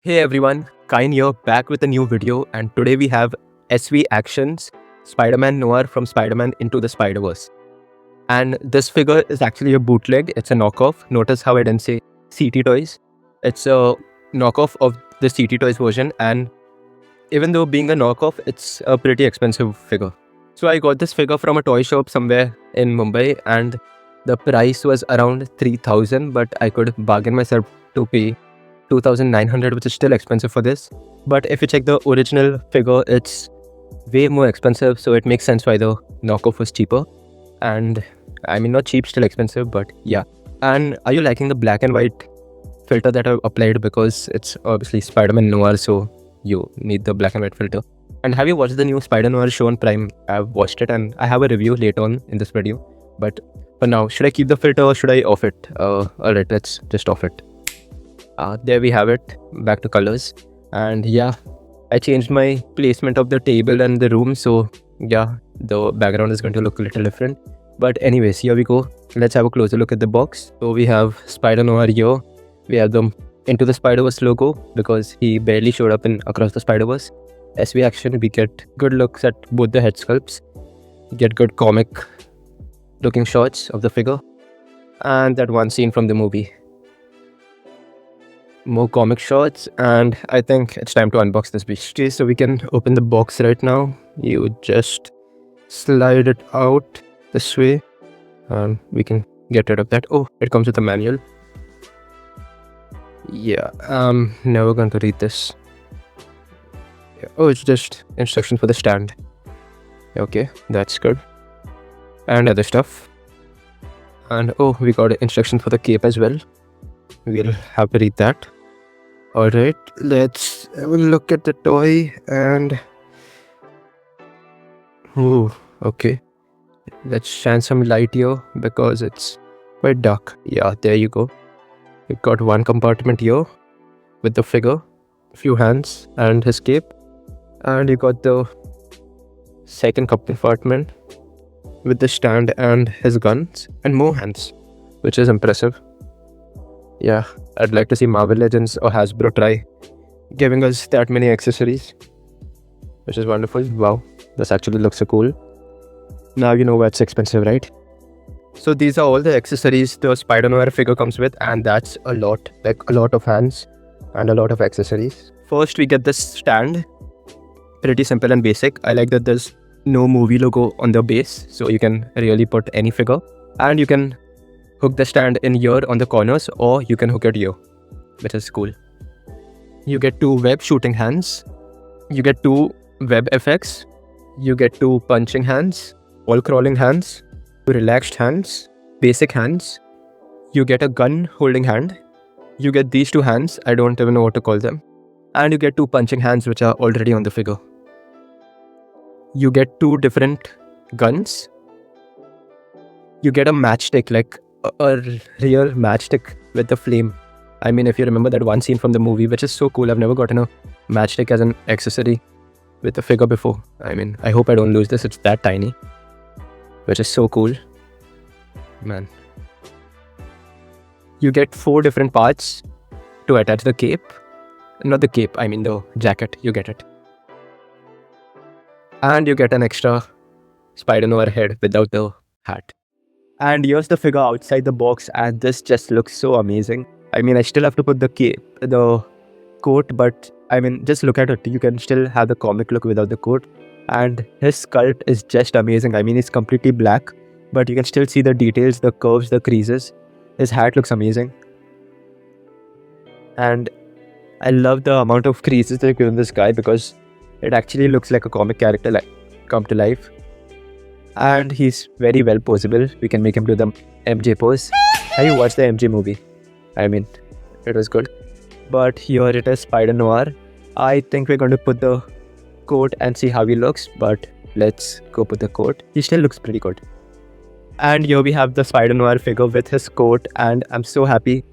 Hey everyone, Kain here back with a new video, and today we have SV Actions Spider-Man Noir from Spider-Man Into the Spider-Verse. And this figure is actually a bootleg, it's a knockoff. Notice how I didn't say CT Toys. It's a knockoff of the CT Toys version, and even though being a knockoff, it's a pretty expensive figure. So I got this figure from a toy shop somewhere in Mumbai, and the price was around 3,000, but I could bargain myself to pay 2,900, which is still expensive for this. But if you check the original figure, it's way more expensive, so it makes sense why the knockoff was cheaper. And I mean, not cheap, still expensive, but yeah. And are you liking the black and white filter that I've applied? Because it's obviously Spider-Man Noir, so you need the black and white filter. And have you watched the new Spider Noir show on Prime? I've watched it and I have a review later on in this video. But for now, should I keep the filter or should I off it? Alright, let's just off it. There we have it, back to colors. And yeah, I changed my placement of the table and the room, so yeah, the background is going to look a little different. But anyways, here we go. Let's have a closer look at the box. So we have Spider Noir here. We have the Into the Spider-Verse logo because he barely showed up in Across the Spider-Verse. SV Action, we get good looks at both the head sculpts. We get good comic looking shots of the figure. And that one scene from the movie. More comic shots, and I think it's time to unbox this beast. Okay, so we can open the box right now. You just slide it out this way and we can get rid of that. Oh, it comes with a manual. Yeah, never going to read this. Yeah. Oh, it's just instructions for the stand. Okay, that's good. And other stuff. And oh, we got instructions for the cape as well. We'll have to read that. Alright, let's have a look at the toy and... Ooh, okay. Let's shine some light here because it's quite dark. Yeah, there you go. We've got one compartment here with the figure, few hands and his cape. And you got the second compartment with the stand and his guns and more hands, which is impressive. Yeah, I'd like to see Marvel Legends or Hasbro try giving us that many accessories, which is wonderful. Wow, this actually looks so cool. Now you know why it's expensive, right? So these are all the accessories the Spider-Noir figure comes with, and that's a lot, like a lot of hands and a lot of accessories. First, we get this stand. Pretty simple and basic. I like that there's no movie logo on the base, so you can really put any figure. And you can hook the stand in here on the corners, or you can hook it here, which is cool. You get two web shooting hands. You get two web effects. You get two punching hands, wall crawling hands, two relaxed hands, basic hands. You get a gun holding hand. You get these two hands, I don't even know what to call them. And you get two punching hands which are already on the figure. You get two different guns. You get a matchstick, like a real matchstick with the flame. I mean, if you remember that one scene from the movie, which is so cool. I've never gotten a matchstick as an accessory with a figure before. I mean, I hope I don't lose this. It's that tiny, which is so cool. Man. You get four different parts to attach the cape. Not the cape, I mean the jacket. You get it. And you get an extra Spider-Noir head without the hat. And here's the figure outside the box, and this just looks so amazing. I mean, I still have to put the cape, the coat, but I mean, just look at it. You can still have the comic look without the coat. And his sculpt is just amazing. I mean, it's completely black, but you can still see the details, the curves, the creases. His hat looks amazing. And I love the amount of creases they've given this guy because it actually looks like a comic character like come to life. And he's very well poseable. We can make him do the MJ pose. Have you watched the MJ movie? I mean, it was good. But here it is, Spider Noir. I think we're going to put the coat and see how he looks. But let's go put the coat. He still looks pretty good. And here we have the Spider Noir figure with his coat. And I'm so happy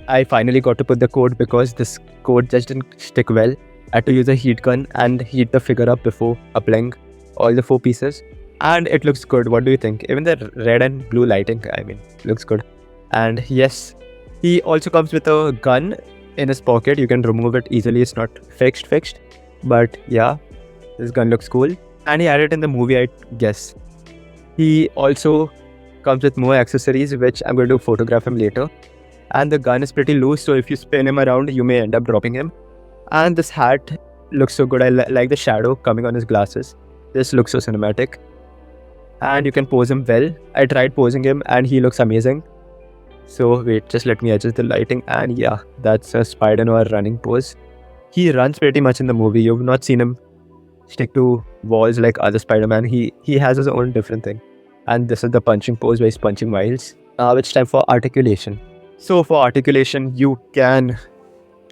I finally got to put the coat because this coat just didn't stick well. I had to use a heat gun and heat the figure up before applying all the four pieces. And it looks good. What do you think? Even the red and blue lighting, I mean, looks good. And yes, he also comes with a gun in his pocket. You can remove it easily. It's not fixed. But yeah, this gun looks cool. And he added in the movie, I guess. He also comes with more accessories, which I'm going to photograph him later. And the gun is pretty loose, so if you spin him around, you may end up dropping him. And this hat looks so good. I like the shadow coming on his glasses. This looks so cinematic. And you can pose him well. I tried posing him and he looks amazing. So wait, just let me adjust the lighting. And yeah, that's a Spider-Noir running pose. He runs pretty much in the movie. You've not seen him stick to walls like other Spider-Man. He has his own different thing. And this is the punching pose where he's punching Miles. Now it's time for articulation. So for articulation, you can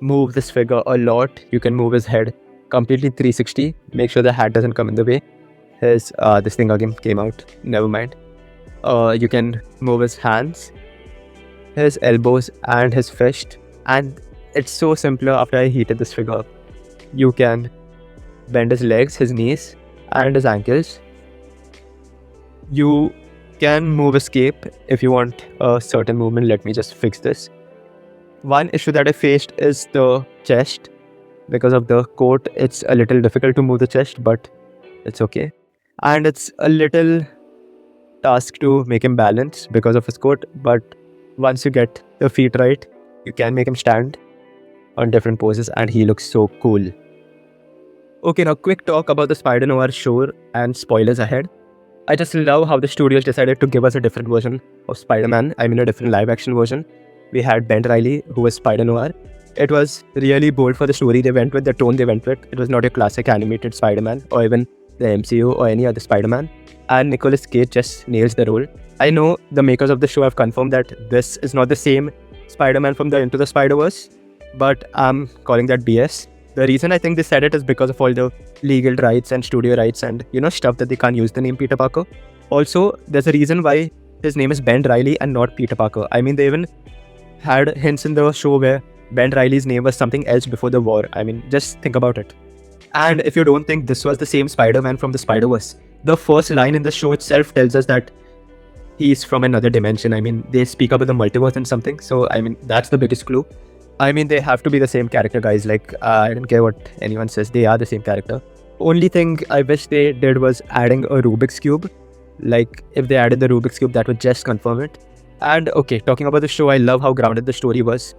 move this figure a lot. You can move his head completely 360. Make sure the hat doesn't come in the way. His this thing again came out. Never mind. You can move his hands, his elbows, and his fist. And it's so simpler after I heated this figure up. You can bend his legs, his knees, and his ankles. You can move his cape if you want a certain movement. Let me just fix this. One issue that I faced is the chest. Because of the coat, it's a little difficult to move the chest, but it's okay. And it's a little task to make him balance because of his coat, but once you get the feet right, you can make him stand on different poses and he looks so cool. Okay, now quick talk about the Spider-Noir show and spoilers ahead. I just love how the studios decided to give us a different version of Spider-Man. I mean a different live action version. We had Ben Reilly, who was Spider-Noir. It was really bold for the story they went with, the tone they went with. It was not a classic animated Spider-Man or even the MCU or any other Spider-Man. And Nicolas Cage just nails the role. I know the makers of the show have confirmed that this is not the same Spider-Man from the Into the Spider-Verse, but I'm calling that BS. The reason I think they said it is because of all the legal rights and studio rights and, stuff that they can't use the name Peter Parker. Also, there's a reason why his name is Ben Reilly and not Peter Parker. I mean, they even had hints in the show where Ben Reilly's name was something else before the war. I mean, just think about it. And if you don't think this was the same Spider-Man from the Spider-Verse, the first line in the show itself tells us that he's from another dimension. I mean, they speak about the multiverse and something. So, I mean, that's the biggest clue. I mean, they have to be the same character, guys. Like, I don't care what anyone says. They are the same character. Only thing I wish they did was adding a Rubik's Cube. Like, if they added the Rubik's Cube, that would just confirm it. And okay, talking about the show, I love how grounded the story was.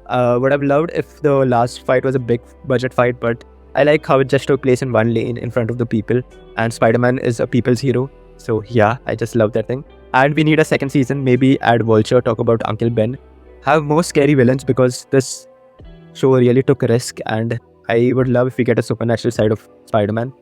Would have loved if the last fight was a big budget fight, but I like how it just took place in one lane in front of the people. And Spider-Man is a people's hero. So yeah, I just love that thing. And we need a second season. Maybe add Vulture, talk about Uncle Ben. Have more scary villains because this show really took a risk. And I would love if we get a supernatural side of Spider-Man.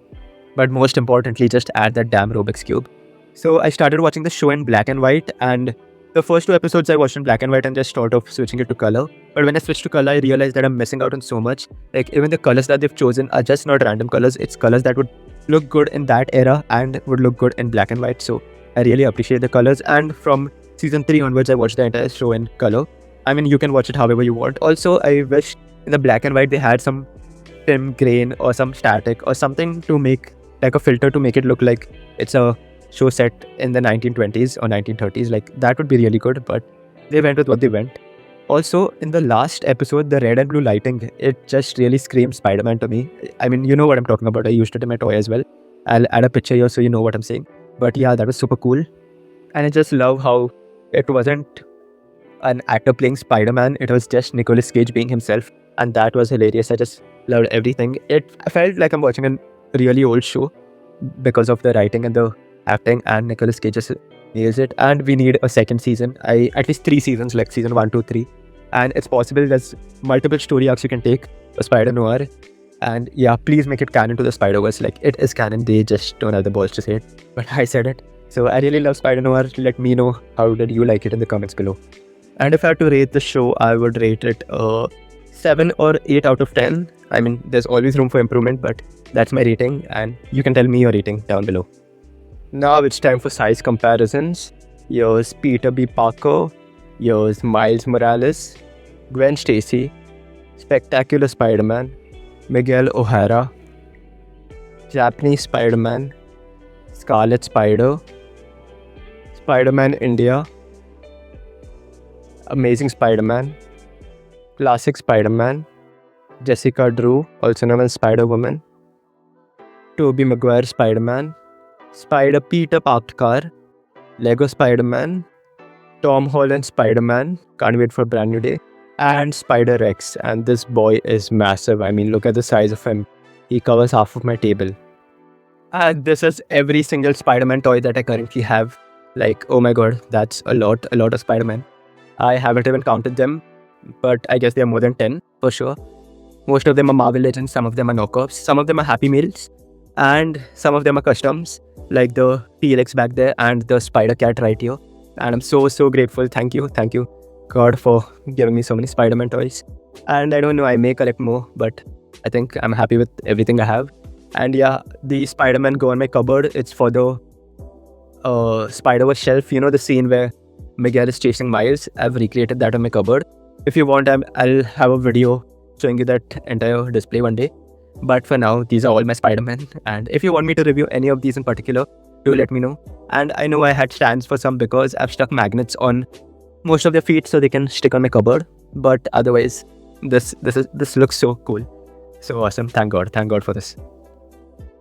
But most importantly, just add that damn Rubik's Cube. So I started watching the show in black and white, and the first 2 episodes I watched in black and white and just thought of switching it to color. But when I switched to color, I realized that I'm missing out on so much. Like, even the colors that they've chosen are just not random colors. It's colors that would look good in that era and would look good in black and white. So I really appreciate the colors. And from season 3 onwards, I watched the entire show in color. I mean, you can watch it however you want. Also, I wish in the black and white they had some film grain or some static or something to make, like a filter to make it look like it's a show set in the 1920s or 1930s. Like, that would be really good, but they went with what they went. Also, in the last episode, the red and blue lighting, it just really screams Spider-Man to me. I mean, you know what I'm talking about. I used it in my toy as well. I'll add a picture here so you know what I'm saying. But yeah, that was super cool. And I just love how it wasn't an actor playing Spider-Man. It was just Nicolas Cage being himself. And that was hilarious. I just loved everything. I felt like I'm watching a really old show because of the writing and the acting, and Nicolas Cage just nails it. And we need a second season. At least 3 seasons, like season 1, 2, 3. And it's possible there's multiple story arcs you can take for Spider-Noir. And yeah, please make it canon to the Spider-Verse. Like, it is canon. They just don't have the balls to say it. But I said it. So I really love Spider-Noir. Let me know how did you like it in the comments below. And if I had to rate the show, I would rate it 7 or 8 out of 10. I mean, there's always room for improvement, but that's my rating. And you can tell me your rating down below. Now it's time for size comparisons. Here's Peter B. Parker. Here's Miles Morales. Gwen Stacy. Spectacular Spider-Man. Miguel O'Hara. Japanese Spider-Man. Scarlet Spider. Spider-Man India. Amazing Spider-Man. Classic Spider-Man, Jessica Drew, also known as Spider-Woman, Tobey Maguire Spider-Man, Spider-Peter Parked Car, Lego Spider-Man, Tom Holland Spider-Man, can't wait for a brand new day, and Spider-Rex. And this boy is massive. I mean, look at the size of him. He covers half of my table. And this is every single Spider-Man toy that I currently have. Like, oh my god, that's a lot of Spider-Man. I haven't even counted them, but I guess there are more than 10 for sure. Most of them are Marvel Legends, some of them are knockoffs, some of them are Happy Meals, and some of them are customs, like the T-Rex back there and the Spider-Cat right here. And I'm so grateful. Thank you, God, for giving me so many Spider-Man toys. And I don't know, I may collect more, but I think I'm happy with everything I have. And yeah, the Spider-Man go on my cupboard. It's for the Spider-Verse shelf. You know the scene where Miguel is chasing Miles? I've recreated that on my cupboard. If you want, I'll have a video showing you that entire display one day. But for now, these are all my Spider-Man. And if you want me to review any of these in particular, do let me know. And I know I had stands for some because I've stuck magnets on most of their feet so they can stick on my cupboard. But otherwise, this looks so cool. So awesome. Thank God for this.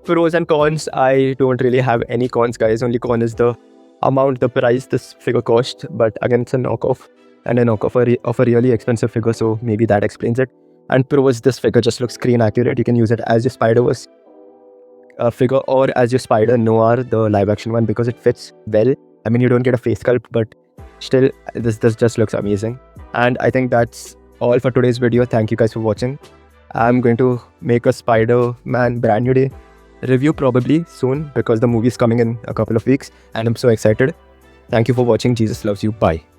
Pros and cons, I don't really have any cons, guys. Only con is the amount, the price this figure cost. But again, it's a knockoff, and a knockoff of a really expensive figure, so maybe that explains it. And pros, this figure just looks screen accurate. You can use it as your Spider-Verse figure or as your Spider Noir, the live action one, because it fits well. I mean, you don't get a face sculpt, but still, this just looks amazing. And I think that's all for today's video. Thank you guys for watching. I'm going to make a Spider-Man brand new day review probably soon because the movie is coming in a couple of weeks and I'm so excited. Thank you for watching. Jesus loves you. Bye.